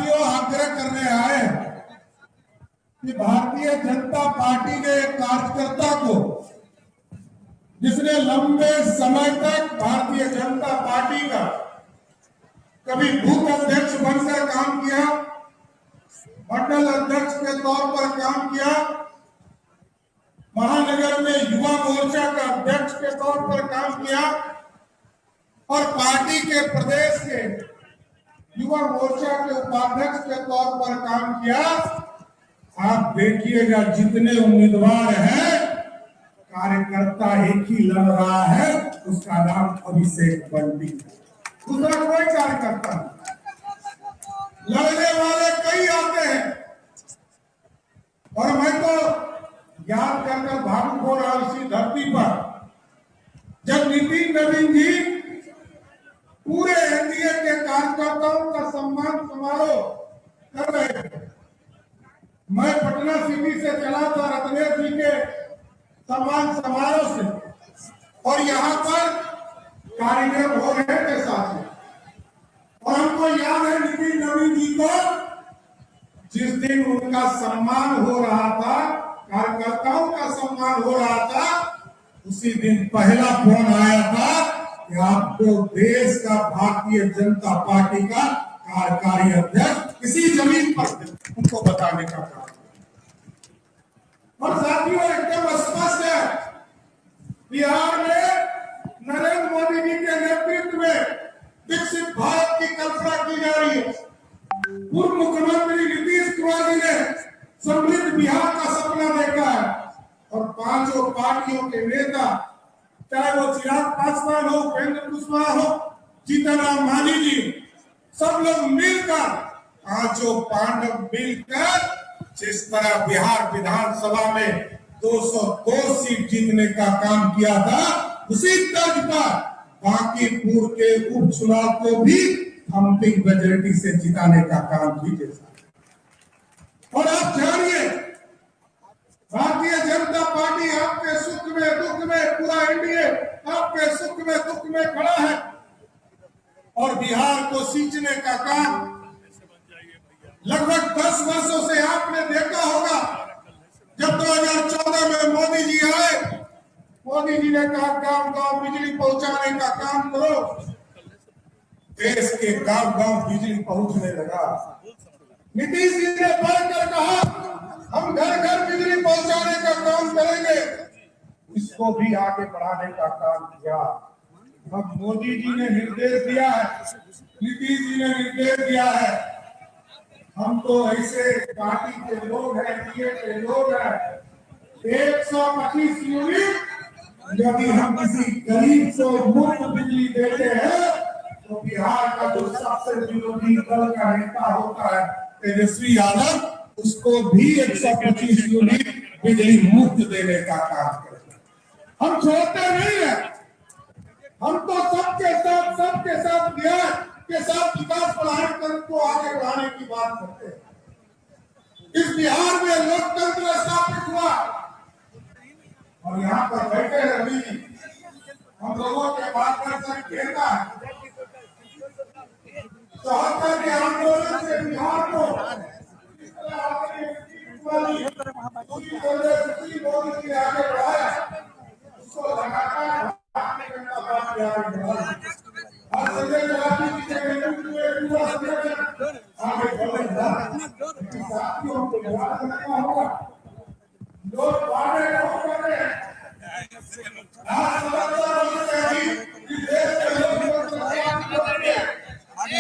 साथियों आग्रह करने आए कि भारतीय जनता पार्टी के एक कार्यकर्ता को, जिसने लंबे समय तक भारतीय जनता पार्टी का कभी बूथ अध्यक्ष बनकर काम किया, मंडल अध्यक्ष के तौर पर काम किया, महानगर में युवा मोर्चा का अध्यक्ष के तौर पर काम किया और पार्टी के प्रदेश के युवा मोर्चा के उपाध्यक्ष के तौर पर काम किया। आप देखिएगा जितने उम्मीदवार हैं, कार्यकर्ता एक ही लड़ रहा है, उसका नाम अभिषेक बंटी, दूसरा कोई कार्यकर्ता नहीं। लड़ने वाले कई आते हैं और मैं तो याद करकर भावुक हो रहा इसी धरती पर, जब नितिन नवीन जी पूरे एनडीए के कार्यकर्ताओं का सम्मान समारोह कर रहे थे। मैं पटना सिटी से चला था रत्नेश जी के सम्मान समारोह से, और यहाँ पर कार्यक्रम हो रहे थे साथ, और हमको याद है नितिन नवीन जी को जिस दिन उनका सम्मान हो रहा था, कार्यकर्ताओं का सम्मान हो रहा था, उसी दिन पहला फोन आया था कि आपको देश का भारतीय जनता पार्टी का कार्यकारी अध्यक्ष किसी जमीन पर उनको बताने का काम। और साथियों एकदम स्पष्ट है, बिहार में नरेंद्र मोदी जी के नेतृत्व में विकसित भारत की कल्पना की जा रही है। पूर्व मुख्यमंत्री नीतीश कुमार जी ने समृद्ध बिहार का सपना देखा है, और पांचों पार्टियों के नेता, चाहे वो चिराग पासवान हो, उपेंद्र कुशवाहा हो, जीतन राम मांझी जी, सब लोग मिलकर, पांचों पांडव मिलकर जिस तरह बिहार विधानसभा में 202 सीट जीतने का काम किया था, उसी तर्ज पर बांकीपुर के उपचुनाव को भी थम्पिंग मेजॉरिटी से जिताने का काम कीजिए। और आप जानिए, भारतीय जनता पार्टी आपके सुख में दुख में, पूरा एनडीए आपके सुख में दुख में खड़ा है, और बिहार को सींचने का काम लगभग 10 वर्षों से आपने देखा होगा। जब 2014 में मोदी जी आए, मोदी जी ने कहा गांव गांव बिजली पहुंचाने का काम करो, देश के गांव गांव बिजली पहुंचने लगा। नीतीश जी ने बढ़कर कहा हम घर घर बिजली पहुंचाने का काम करेंगे, इसको भी आगे बढ़ाने का काम किया। अब मोदी जी ने निर्देश दिया है, नीतीश जी ने निर्देश दिया है, हम तो ऐसे पार्टी के लोग हैं, एनडीए के लोग हैं, 125 यूनिट यदि हम किसी गरीब को मुफ्त बिजली देते हैं, तो बिहार का जो सबसे विरोधी दल का नेता होता है तेजस्वी यादव, उसको भी 125 यूनिट बिजली मुफ्त देने का काम करेंगे। हम छोड़ते नहीं है, हम तो सबके साथ बिहार के साथ विकास बढ़ाने को आगे बढ़ाने की बात करते हैं। इस बिहार में लोकतंत्र स्थापित हुआ, और यहाँ पर बैठे रवि हम लोगों के मार्गदर्शन कहता है, 74 के आंदोलन से बिहार को आगे बढ़ाया, उसको लगातार लोग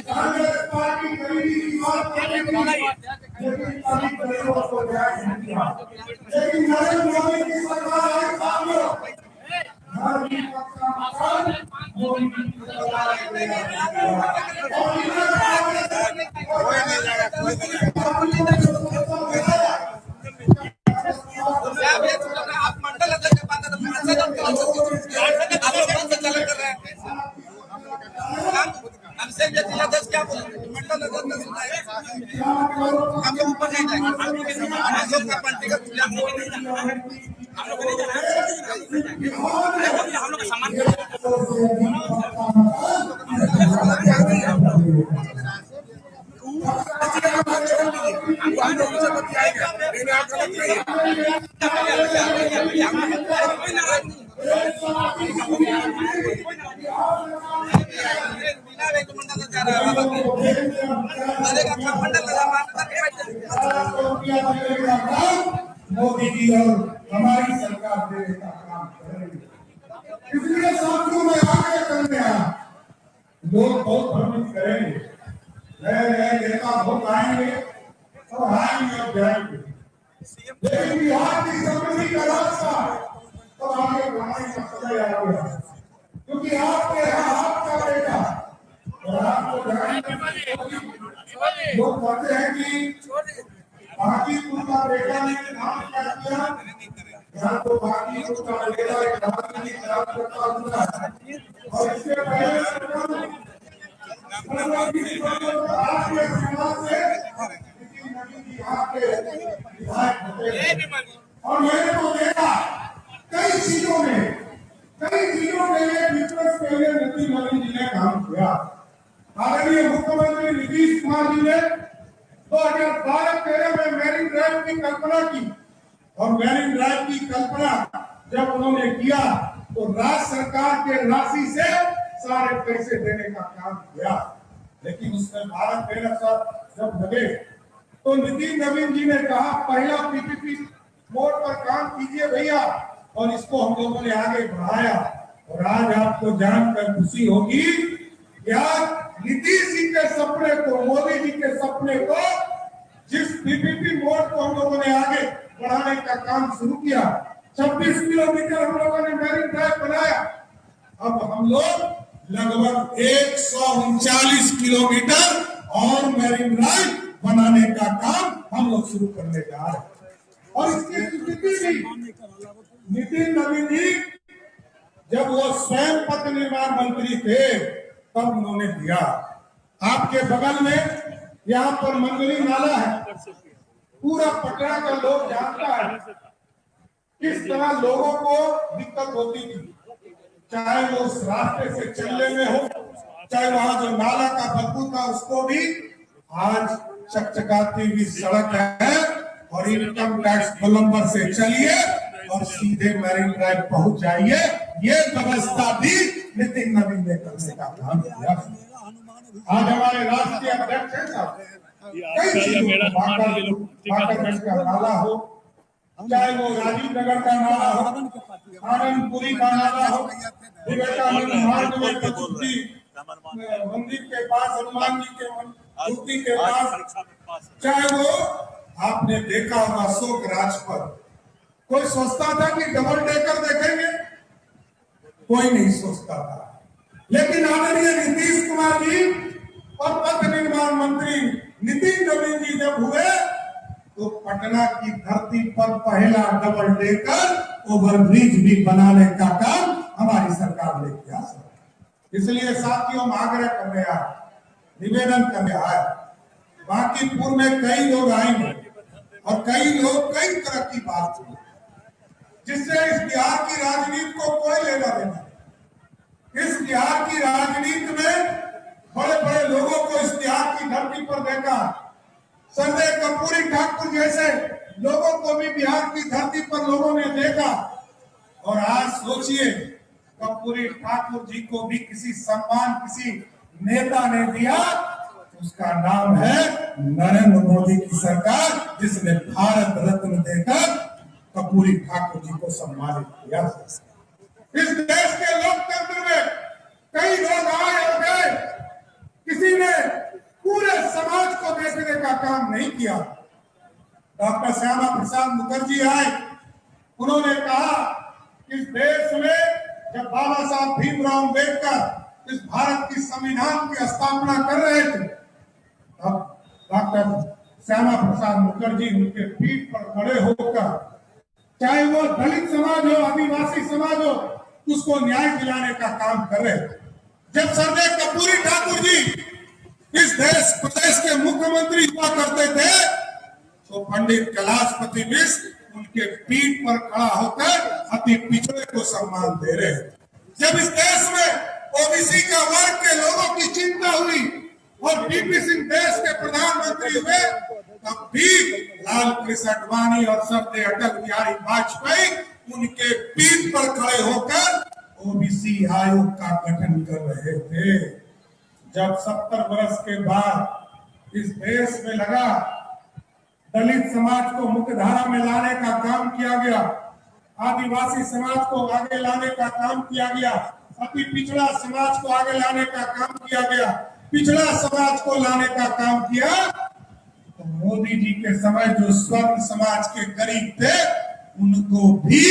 कांग्रेस पार्टी गरीबी की बात लेकिन नरेंद्र मोदी की सरकार आई, साथियों आप मंडल अध्यक्ष अभिषेक जिलाध्यक्ष क्या बोले, मंडल अध्यक्ष हम लोग ऊपर नहीं जाएंगे, हम लोग का पार्टी का हम लोग नहीं जाएंगे, हम लोग का सामान हम लोग से बतियाएंगे, लेकिन आप गलत नहीं मोदी जी और हमारी सरकार देने का काम कर रही है। इसलिए साथियों में आगे करने आया, लोग बहुत भ्रमित करेंगे, नए नए नेता बहुत आएंगे और आएंगे और जाएंगे, लेकिन बिहार की समृद्धि का रास्ता तो आगे बढ़ाने का समय आ गया, क्योंकि आपके यहाँ आपका बेटा और आपको लोग कहते हैं कि बाकीपुर का बेटा ने काम क्या किया, यहाँ तो बाकीपुर का बेटा एक राजनीति खराब करता हुआ है। और इसके पहले आपके समाज से आपके विधायक होते हैं और मैंने तो देखा कई चीजों में विपक्ष के लिए नितिन नवीन जी ने काम किया। आदरणीय मुख्यमंत्री नीतीश कुमार जी ने 2012-13 में मैरिन ड्राइव की कल्पना की और मैरिन ड्राइव की कल्पना जब उन्होंने किया तो राज्य सरकार के राशि से सारे पैसे देने का काम किया, लेकिन उसमें 12-13 साल जब लगे तो नितिन नवीन जी ने कहा पहला पीपीपी मोड पर काम कीजिए भैया, और इसको हम लोगों ने आगे बढ़ाया। और आज आपको जानकर खुशी होगी क्या नीतीश जी के सपने को, मोदी जी के सपने को, जिस पीपीपी मोड को हम लोगों ने आगे बढ़ाने का काम शुरू किया, 26 किलोमीटर हम लोगों ने मैरिन ड्राइव बनाया। अब हम लोग लगभग 139 किलोमीटर और मैरिन ड्राइव बनाने का काम हम लोग शुरू करने जा रहे हैं। और इसकी स्वीकृति भी नितिन नवीन जी जब वो स्वयं पथ निर्माण मंत्री थे तब उन्होंने दिया। आपके बगल में यहाँ पर मंगली नाला है, पूरा पटना का लोग जानता है किस तरह लोगों को दिक्कत होती थी, चाहे वो उस रास्ते से चलने में हो, चाहे वहां जो नाला का बदबू था उसको भी। आज चकचकाती हुई सड़क है और इनकम टैक्स गोलंबर से चलिए और सीधे मैरिन ड्राइव पहुंच जाइए। ये व्यवस्था भी नितिन नवीन ने करने का काम किया। आज हमारे राष्ट्रीय अध्यक्ष हैं साहब, कई चीजों का नाला हो, चाहे वो राजीव नगर का नाला हो, आनंदपुरी का नाला हो, विवेकानंद मार्ग में मंदिर के पास, हनुमान जी के मूर्ति के पास, चाहे वो आपने देखा होगा अशोक राजपथ, कोई सोचता था कि डबल डेकर देखेंगे? कोई नहीं सोचता था। लेकिन आदरणीय नीतीश कुमार जी और पथ निर्माण मंत्री नितिन नवीन जी जब हुए तो पटना की धरती पर पहला डबल डेकर ओवरब्रिज भी बनाने का काम हमारी सरकार ने किया। इसलिए साथियों हम आग्रह करने आए, निवेदन करने आए, बांकीपुर में कई लोग आएंगे और कई लोग कई तरह की बात की, जिससे इस बिहार की राजनीति को कोई लेना देना। इस बिहार की राजनीति में बड़े बड़े लोगों को इस बिहार की धरती पर देखा, संजय कर्पूरी ठाकुर जैसे लोगों को भी बिहार की धरती पर लोगों ने देखा। और आज सोचिए कर्पूरी ठाकुर जी को भी किसी सम्मान किसी नेता ने दिया, उसका नाम है नरेंद्र मोदी की सरकार, जिसने भारत रत्न देकर कर्पूरी ठाकुर जी को सम्मानित किया। इस देश के लोकतंत्र में कई लोग आए और गए, किसी ने पूरे समाज को देखने का काम नहीं किया। डॉक्टर श्यामा प्रसाद मुखर्जी आए, उन्होंने कहा इस देश में जब बाबा साहब भीमराव अम्बेडकर इस भारत की संविधान की स्थापना कर रहे थे, तब डॉक्टर श्यामा प्रसाद मुखर्जी उनके पीठ पर खड़े होकर, चाहे वो दलित समाज हो, आदिवासी समाज हो, उसको न्याय दिलाने का काम कर रहे। जब सरदार कर्पूरी ठाकुर जी इस देश प्रदेश के मुख्यमंत्री हुआ करते थे तो पंडित कैलाशपति मिश्र उनके पीठ पर खड़ा होकर अति पिछड़े को सम्मान दे रहे। जब इस देश में ओबीसी का वर्ग के लोगों की चिंता हुई और पीपी सिंह देश के प्रधानमंत्री प्रधानमंत्री हुए तब भी लाल कृष्ण आडवाणी और श्रद्धेय अटल बिहारी वाजपेयी उनके पीठ पर खड़े होकर ओबीसी आयोग का गठन कर रहे थे। जब 70 वर्ष के बाद इस देश में लगा दलित समाज को मुख्यधारा में लाने का काम किया गया, आदिवासी समाज को आगे लाने का काम किया गया, अति पिछड़ा समाज को आगे लाने का काम किया गया, पिछड़ा समाज को लाने का काम किया, तो मोदी जी के समय जो स्वर्ण समाज के गरीब थे उनको भी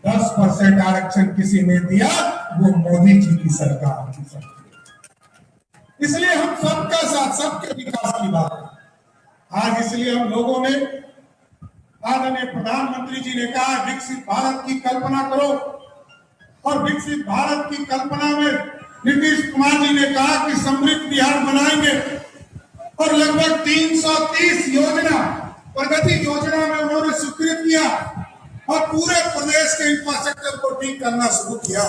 10% आरक्षण किसी ने दिया, वो मोदी जी की सरकार की सरकार। इसलिए हम सबका साथ, सबके विकास की बात है आज। इसलिए हम लोगों ने, आदरणीय प्रधानमंत्री जी ने कहा विकसित भारत की कल्पना करो, और विकसित भारत की कल्पना में नीतीश कुमार जी ने कहा कि समृद्ध बिहार बनाएंगे, और लगभग 330 योजना, प्रगति योजना में उन्होंने स्वीकृत किया और पूरे प्रदेश के इंफ्रास्ट्रक्चर को ठीक करना शुरू किया।